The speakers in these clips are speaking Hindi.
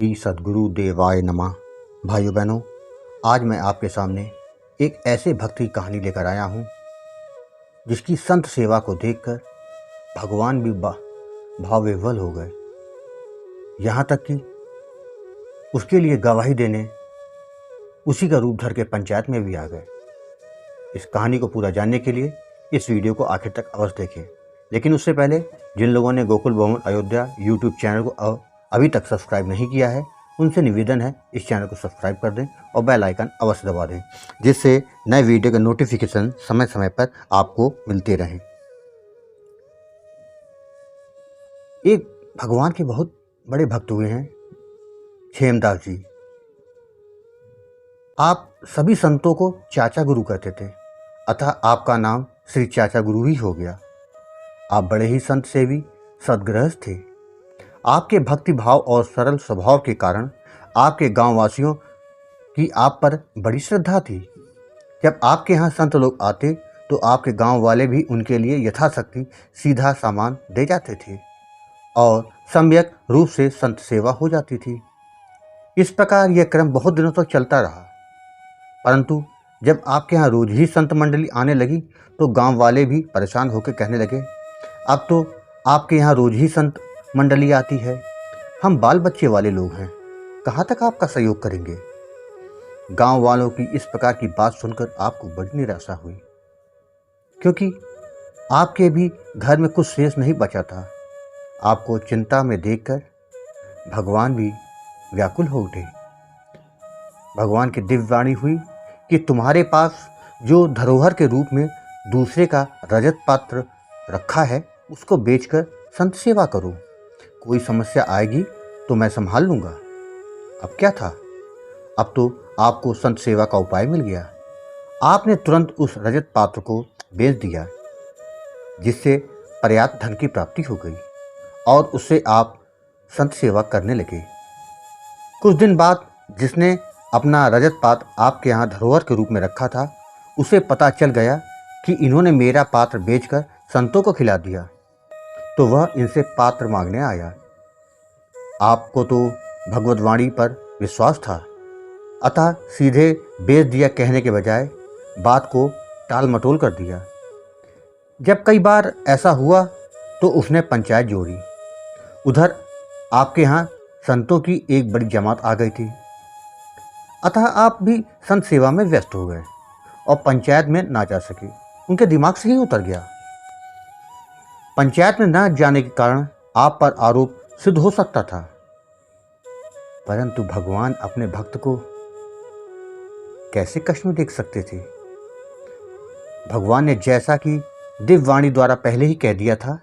श्री सद्गुरु देवाय नमः। भाइयों बहनों, आज मैं आपके सामने एक ऐसे भक्त की कहानी लेकर आया हूँ जिसकी संत सेवा को देखकर भगवान भी भाव विह्वल हो गए। यहाँ तक कि उसके लिए गवाही देने उसी का रूप धर के पंचायत में भी आ गए। इस कहानी को पूरा जानने के लिए इस वीडियो को आखिर तक अवश्य देखें। लेकिन उससे पहले जिन लोगों ने गोकुल भवन अयोध्या यूट्यूब चैनल को अभी तक सब्सक्राइब नहीं किया है, उनसे निवेदन है इस चैनल को सब्सक्राइब कर दें और बेल आइकन अवश्य दबा दें, जिससे नए वीडियो के नोटिफिकेशन समय समय पर आपको मिलते रहें। एक भगवान के बहुत बड़े भक्त हुए हैं क्षेमदास जी। आप सभी संतों को चाचा गुरु कहते थे, अतः आपका नाम श्री चाचा गुरु ही हो गया। आप बड़े ही संत सेवी सद्गृहस्थ थे। आपके भक्ति भाव और सरल स्वभाव के कारण आपके गांव वासियों की आप पर बड़ी श्रद्धा थी। जब आपके यहाँ संत लोग आते तो आपके गांव वाले भी उनके लिए यथाशक्ति सीधा सामान दे जाते थे और सम्यक रूप से संत सेवा हो जाती थी। इस प्रकार यह क्रम बहुत दिनों तक चलता रहा, परंतु जब आपके यहाँ रोज ही संत मंडली आने लगी तो गांव वाले भी परेशान होकर कहने लगे, अब तो आपके यहाँ रोज ही संत मंडली आती है, हम बाल बच्चे वाले लोग हैं, कहाँ तक आपका सहयोग करेंगे। गांव वालों की इस प्रकार की बात सुनकर आपको बड़ी निराशा हुई, क्योंकि आपके भी घर में कुछ शेष नहीं बचा था। आपको चिंता में देखकर भगवान भी व्याकुल हो उठे। भगवान की दिव्य वाणी हुई कि तुम्हारे पास जो धरोहर के रूप में दूसरे का रजत पात्र रखा है, उसको बेचकर संत सेवा करो। कोई समस्या आएगी तो मैं संभाल लूँगा। अब क्या था, अब तो आपको संत सेवा का उपाय मिल गया। आपने तुरंत उस रजत पात्र को बेच दिया, जिससे पर्याप्त धन की प्राप्ति हो गई और उससे आप संत सेवा करने लगे। कुछ दिन बाद जिसने अपना रजत पात्र आपके यहाँ धरोहर के रूप में रखा था, उसे पता चल गया कि इन्होंने मेरा पात्र बेचकर संतों को खिला दिया, तो वह इनसे पात्र मांगने आया। आपको तो भगवतवाणी पर विश्वास था, अतः सीधे बेच दिया कहने के बजाय बात को टाल मटोल कर दिया। जब कई बार ऐसा हुआ तो उसने पंचायत जोड़ी। उधर आपके यहाँ संतों की एक बड़ी जमात आ गई थी, अतः आप भी संत सेवा में व्यस्त हो गए और पंचायत में ना जा सके। उनके दिमाग से ही उतर गया। पंचायत में न जाने के कारण आप पर आरोप सिद्ध हो सकता था, परंतु भगवान अपने भक्त को कैसे कष्ट में देख सकते थे। भगवान ने जैसा कि दिव्य वाणी द्वारा पहले ही कह दिया था,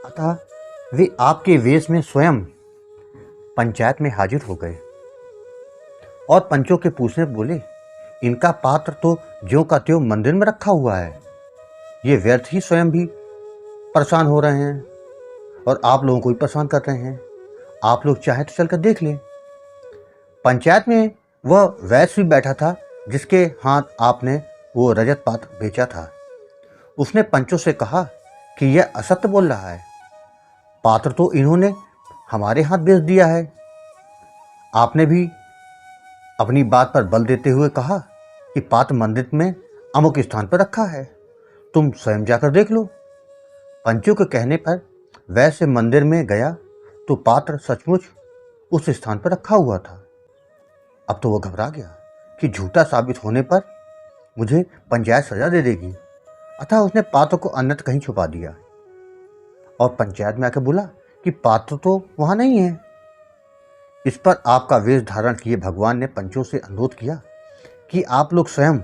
अतः वे आपके वेश में स्वयं पंचायत में हाजिर हो गए और पंचों के पूछने बोले, इनका पात्र तो ज्यों का त्यों मंदिर में रखा हुआ है, ये व्यर्थ ही स्वयं भी परेशान हो रहे हैं और आप लोगों को भी परेशान कर रहे हैं। आप लोग चाहे तो चलकर देख लें। पंचायत में वह वैश्य भी बैठा था जिसके हाथ आपने वो रजत पात्र बेचा था। उसने पंचों से कहा कि यह असत्य बोल रहा है, पात्र तो इन्होंने हमारे हाथ बेच दिया है। आपने भी अपनी बात पर बल देते हुए कहा कि पात्र मंदिर में अमुक स्थान पर रखा है, तुम स्वयं जाकर देख लो। पंचों के कहने पर वैसे मंदिर में गया तो पात्र सचमुच उस स्थान पर रखा हुआ था। अब तो वह घबरा गया कि झूठा साबित होने पर मुझे पंचायत सजा दे देगी, अतः उसने पात्र को अन्यत्र कहीं छुपा दिया और पंचायत में आकर बोला कि पात्र तो वहाँ नहीं है। इस पर आपका वेश धारण किए भगवान ने पंचों से अनुरोध किया कि आप लोग स्वयं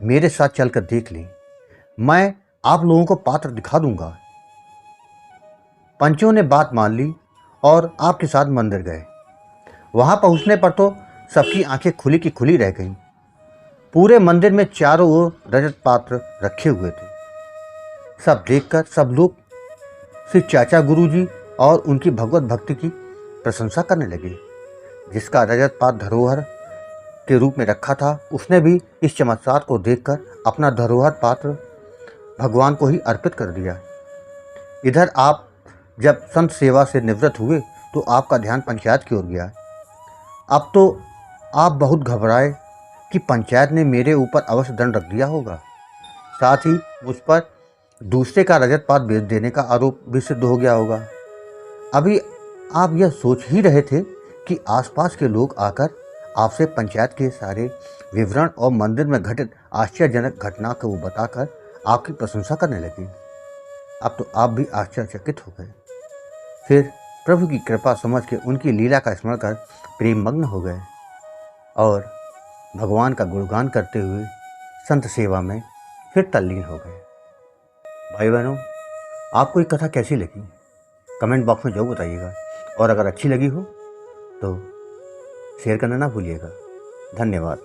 मेरे साथ चलकर देख लें, मैं आप लोगों को पात्र दिखा दूंगा। पंचों ने बात मान ली और आपके साथ मंदिर गए। वहां पहुंचने पर तो सबकी आंखें खुली की खुली रह गईं। पूरे मंदिर में चारों ओर रजत पात्र रखे हुए थे। सब देखकर सब लोग श्री चाचा गुरुजी और उनकी भगवत भक्ति की प्रशंसा करने लगे। जिसका रजत पात्र धरोहर के रूप में रखा था, उसने भी इस चमत्कार को देखकर अपना धरोहर पात्र भगवान को ही अर्पित कर दिया। इधर आप जब संत सेवा से निवृत्त हुए तो आपका ध्यान पंचायत की ओर गया। अब तो आप बहुत घबराए कि पंचायत ने मेरे ऊपर अवश्य दंड रख दिया होगा, साथ ही मुझ पर दूसरे का रजत पात बेच देने का आरोप भी सिद्ध हो गया होगा। अभी आप यह सोच ही रहे थे कि आसपास के लोग आकर आपसे पंचायत के सारे विवरण और मंदिर में घटित आश्चर्यजनक घटना को बताकर आपकी प्रशंसा करने लगे। अब तो आप भी आश्चर्यचकित हो गए। फिर प्रभु की कृपा समझ के उनकी लीला का स्मरण कर प्रेम मग्न हो गए और भगवान का गुणगान करते हुए संत सेवा में फिर तल्लीन हो गए। भाई बहनों, आपको ये कथा कैसी लगी कमेंट बॉक्स में जरूर बताइएगा, और अगर अच्छी लगी हो तो शेयर करना ना भूलिएगा। धन्यवाद।